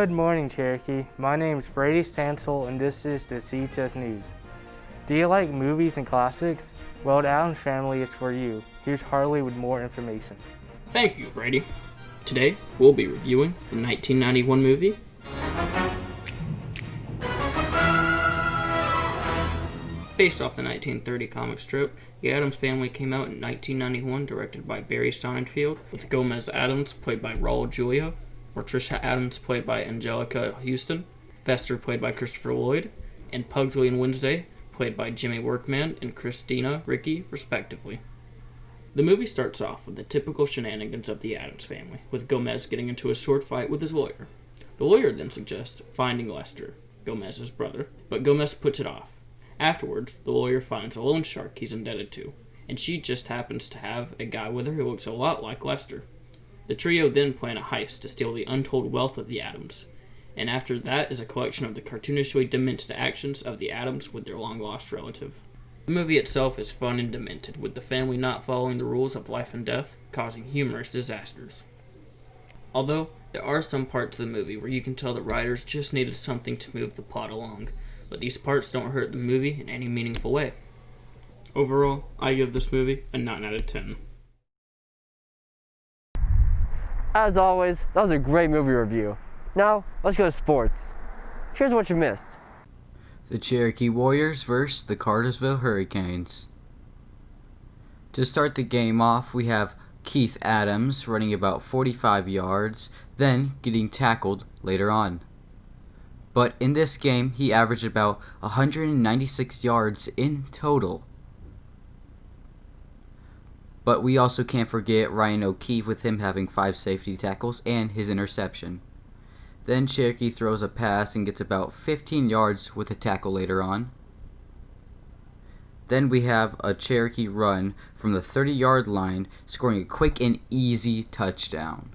Good morning, Cherokee. My name is Brady Stansel, and this is the CHS News. Do you like movies and classics? Well, the Addams Family is for you. Here's Harley with more information. Thank you, Brady. Today, we'll be reviewing the 1991 movie, based off the 1930 comic strip. The Addams Family came out in 1991, directed by Barry Sonnenfeld, with Gomez Addams, played by Raul Julia, Patricia Addams, played by Angelica Houston, Fester, played by Christopher Lloyd, and Pugsley and Wednesday, played by Jimmy Workman and Christina Ricci, respectively. The movie starts off with the typical shenanigans of the Addams Family, with Gomez getting into a sword fight with his lawyer. The lawyer then suggests finding Lester, Gomez's brother, but Gomez puts it off. Afterwards, the lawyer finds a loan shark he's indebted to, and she just happens to have a guy with her who looks a lot like Lester. The trio then plan a heist to steal the untold wealth of the Addams, and after that is a collection of the cartoonishly demented actions of the Addams with their long-lost relative. The movie itself is fun and demented, with the family not following the rules of life and death, causing humorous disasters. Although, there are some parts of the movie where you can tell the writers just needed something to move the plot along, but these parts don't hurt the movie in any meaningful way. Overall, I give this movie a 9 out of 10. As always, that was a great movie review. Now, let's go to sports. Here's what you missed. The Cherokee Warriors vs. the Cartersville Hurricanes. To start the game off, we have Keith Adams running about 45 yards, then getting tackled later on. But in this game, he averaged about 196 yards in total. But we also can't forget Ryan O'Keefe, with him having 5 safety tackles and his interception. Then Cherokee throws a pass and gets about 15 yards with a tackle later on. Then we have a Cherokee run from the 30-yard line, scoring a quick and easy touchdown.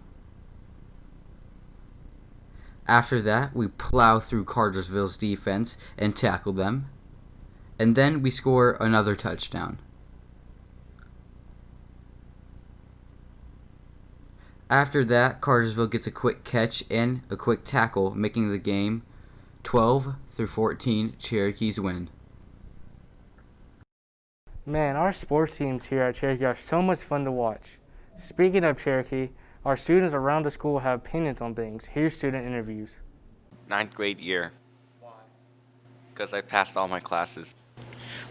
After that, we plow through Cartersville's defense and tackle them. And then we score another touchdown. After that, Cartersville gets a quick catch and a quick tackle, making the game 12-14, Cherokees win. Man, our sports teams here at Cherokee are so much fun to watch. Speaking of Cherokee, our students around the school have opinions on things. Here's student interviews. 9th grade year. Why? Because I passed all my classes.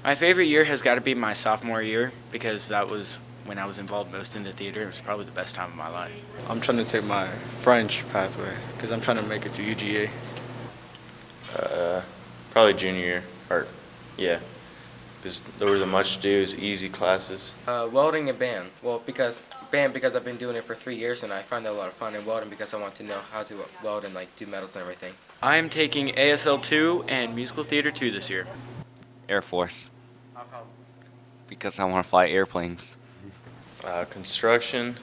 My favorite year has got to be my sophomore year, because that was when I was involved most in the theater. It was probably the best time of my life. I'm trying to take my French pathway because I'm trying to make it to UGA. Probably junior year, or yeah, because there wasn't much to do. It was easy classes. Welding and band. Well, because I've been doing it for 3 years and I find it a lot of fun. And welding because I want to know how to weld and like do metals and everything. I am taking ASL 2 and Musical Theater 2 this year. Air Force. Because I want to fly airplanes. Construction,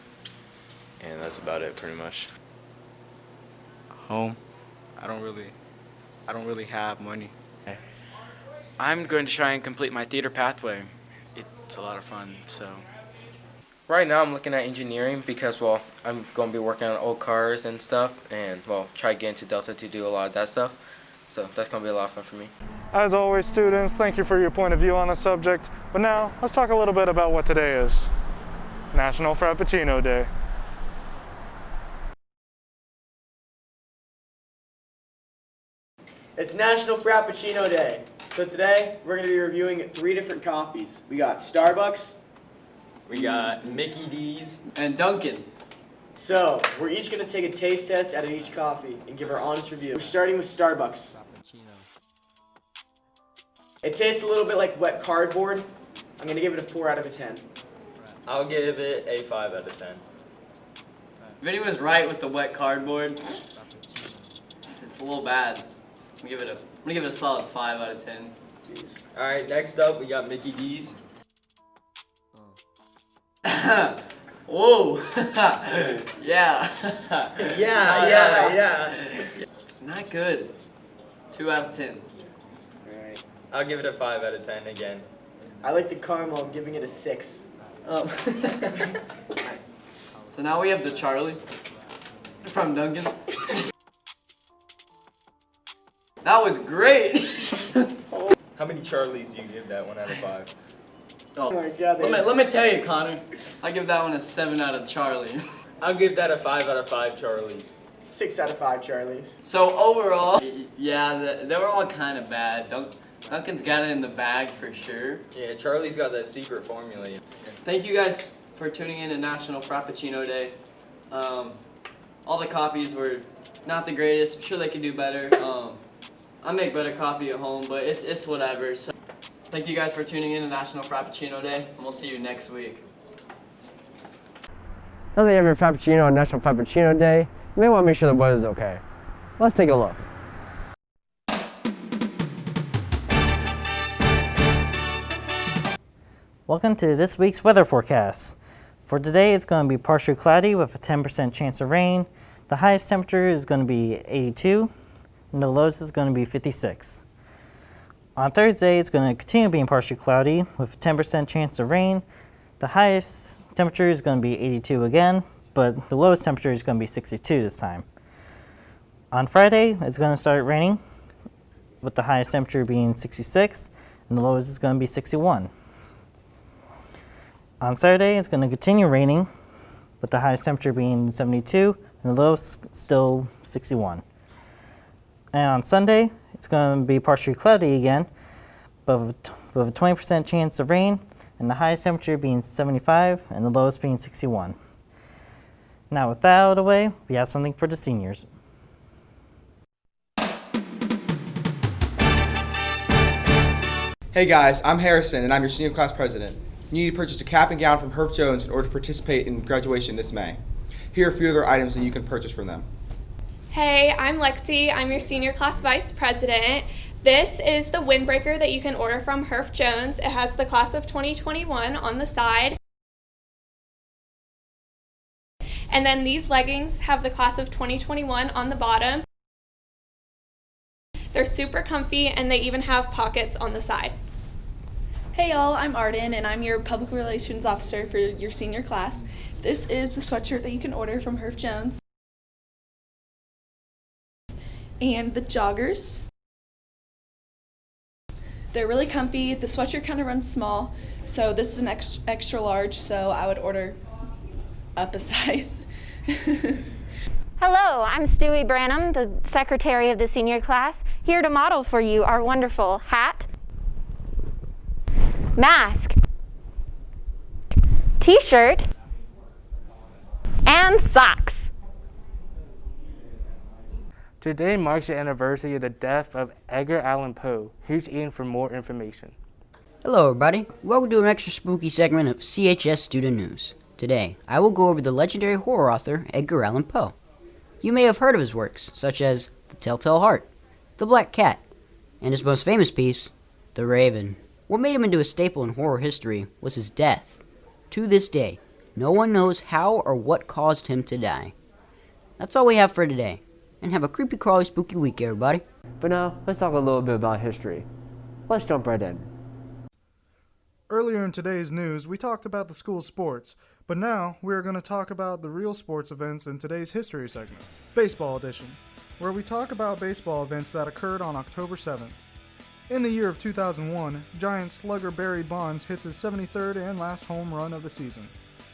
and that's about it pretty much. Home. I don't really have money. I'm going to try and complete my theater pathway. It's a lot of fun, so. Right now I'm looking at engineering because, well, I'm going to be working on old cars and stuff and, well, try to get into Delta to do a lot of that stuff. So that's going to be a lot of fun for me. As always, students, thank you for your point of view on the subject. But now, let's talk a little bit about what today is. National Frappuccino Day. It's National Frappuccino Day. So today, we're going to be reviewing 3 different coffees. We got Starbucks, we got Mickey D's, and Dunkin'. So, we're each going to take a taste test out of each coffee and give our honest review. We're starting with Starbucks. It tastes a little bit like wet cardboard. I'm going to give it a 4 out of a 10. I'll give it a 5 out of 10. Vinny was right with the wet cardboard. It's a little bad. I'm gonna give it a solid 5 out of 10. Jeez. All right, next up we got Mickey D's. Whoa. Yeah. Yeah. Not good. 2 out of 10. All right. I'll give it a 5 out of 10 again. I like the caramel. I'm giving it a 6. So now we have the Charlie from Dunkin'. That was great. How many Charlies do you give that 1 out of 5? Oh my God. Let me tell you, Connor. I give that one a 7 out of Charlie. I'll give that a 5 out of 5 Charlies. 6 out of 5 Charlies. So overall, yeah, they were all kind of bad. Duncan's got it in the bag for sure. Yeah, Charlie's got that secret formula. Thank you guys for tuning in to National Frappuccino Day. All the coffees were not the greatest. I'm sure they could do better. I make better coffee at home, but it's whatever. So thank you guys for tuning in to National Frappuccino Day, and we'll see you next week. Now that you have your Frappuccino on National Frappuccino Day, you may want to make sure the weather's okay. Let's take a look. Welcome to this week's weather forecast. For today, it's going to be partially cloudy with a 10% chance of rain. The highest temperature is going to be 82, and the lowest is going to be 56. On Thursday, it's going to continue being partially cloudy with a 10% chance of rain. The highest temperature is going to be 82 again, but the lowest temperature is going to be 62 this time. On Friday, it's going to start raining, with the highest temperature being 66, and the lowest is going to be 61. On Saturday, it's going to continue raining, with the highest temperature being 72, and the lowest still 61. And on Sunday, it's going to be partially cloudy again, but with a 20% chance of rain, and the highest temperature being 75, and the lowest being 61. Now with that out of the way, we have something for the seniors. Hey guys, I'm Harrison, and I'm your senior class president. You need to purchase a cap and gown from Herff Jones in order to participate in graduation this May. Here are a few other items that you can purchase from them. Hey, I'm Lexi. I'm your senior class vice president. This is the windbreaker that you can order from Herff Jones. It has the class of 2021 on the side. And then these leggings have the class of 2021 on the bottom. They're super comfy and they even have pockets on the side. Hey y'all, I'm Arden and I'm your public relations officer for your senior class. This is the sweatshirt that you can order from Herff Jones. And the joggers. They're really comfy. The sweatshirt kind of runs small, so this is an extra large, so I would order up a size. Hello, I'm Stewie Branham, the secretary of the senior class, here to model for you our wonderful hat, mask, t-shirt, and socks. Today marks the anniversary of the death of Edgar Allan Poe. Here's Ian for more information. Hello everybody, welcome to an extra spooky segment of CHS Student News. Today, I will go over the legendary horror author Edgar Allan Poe. You may have heard of his works, such as The Telltale Heart, The Black Cat, and his most famous piece, The Raven. What made him into a staple in horror history was his death. To this day, no one knows how or what caused him to die. That's all we have for today, and have a creepy crawly spooky week everybody. But now, let's talk a little bit about history. Let's jump right in. Earlier in today's news, we talked about the school sports, but now we are going to talk about the real sports events in today's history segment, Baseball Edition, where we talk about baseball events that occurred on October 7th. In the year of 2001, Giant slugger Barry Bonds hits his 73rd and last home run of the season.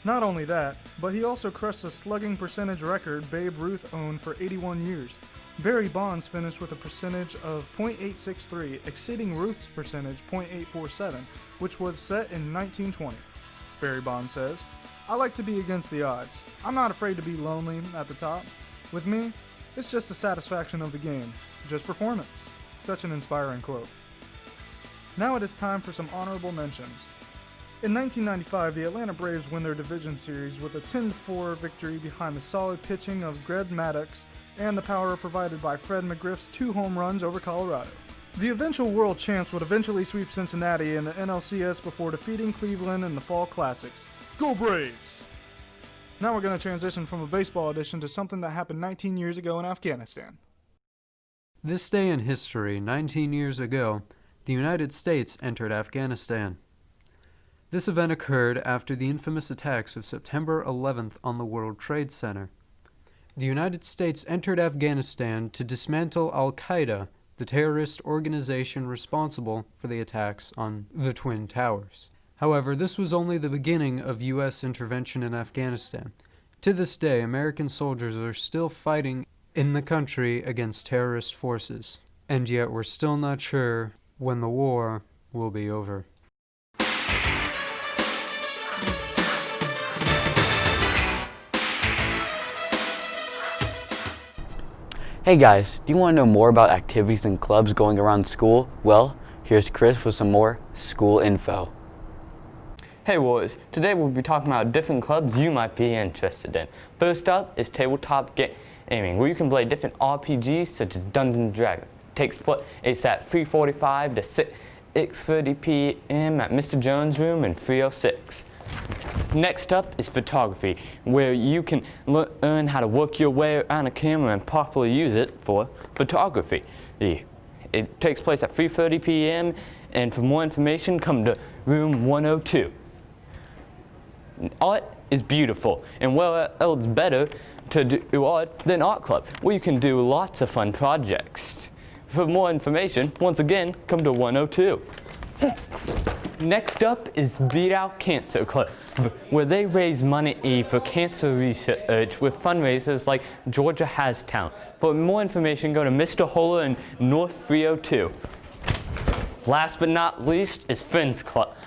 Not only that, but he also crushed a slugging percentage record Babe Ruth owned for 81 years. Barry Bonds finished with a percentage of .863, exceeding Ruth's percentage .847, which was set in 1920. Barry Bonds says, "I like to be against the odds. I'm not afraid to be lonely at the top. With me, it's just the satisfaction of the game, just performance." Such an inspiring quote. Now it is time for some honorable mentions. In 1995, the Atlanta Braves win their division series with a 10-4 victory behind the solid pitching of Greg Maddox and the power provided by Fred McGriff's 2 home runs over Colorado. The eventual world champs would eventually sweep Cincinnati in the NLCS before defeating Cleveland in the Fall Classics. Go Braves! Now we're going to transition from a baseball edition to something that happened 19 years ago in Afghanistan. This day in history, 19 years ago, the United States entered Afghanistan. This event occurred after the infamous attacks of September 11th on the World Trade Center. The United States entered Afghanistan to dismantle al-Qaeda, the terrorist organization responsible for the attacks on the Twin Towers. However, this was only the beginning of U.S. intervention in Afghanistan. To this day, American soldiers are still fighting in the country against terrorist forces, and yet we're still not sure when the war will be over. Hey guys, do you want to know more about activities and clubs going around school? Well, here's Chris with some more school info. Hey Warriors, today we'll be talking about different clubs you might be interested in. First up is tabletop gaming, where you can play different RPGs such as Dungeons & Dragons. It's at 3:45 to 6:30 p.m. at Mr. Jones' room in 306. Next up is photography, where you can learn how to work your way around a camera and properly use it for photography. It takes place at 3:30 p.m. and for more information, come to room 102. Art is beautiful, and where else better to do art than art club, where you can do lots of fun projects. For more information, once again, come to 102. Next up is Beat Out Cancer Club, where they raise money for cancer research with fundraisers like Georgia Has Talent. For more information, go to Mr. Holler in North 302. Last but not least is Friends Club,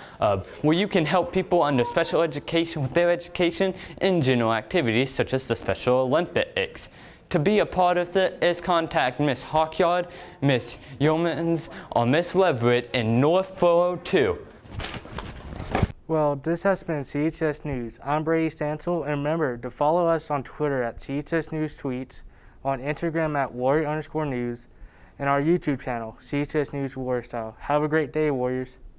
where you can help people under special education with their education and general activities such as the Special Olympics. To be a part of this, contact Miss Hawkyard, Miss Yeomans, or Miss Leverett in North 402. Well, this has been CHS News. I'm Brady Stansel, and remember to follow us on Twitter at CHS News Tweets, on Instagram at Warrior_News, and our YouTube channel, CHS News Warrior Style. Have a great day, Warriors.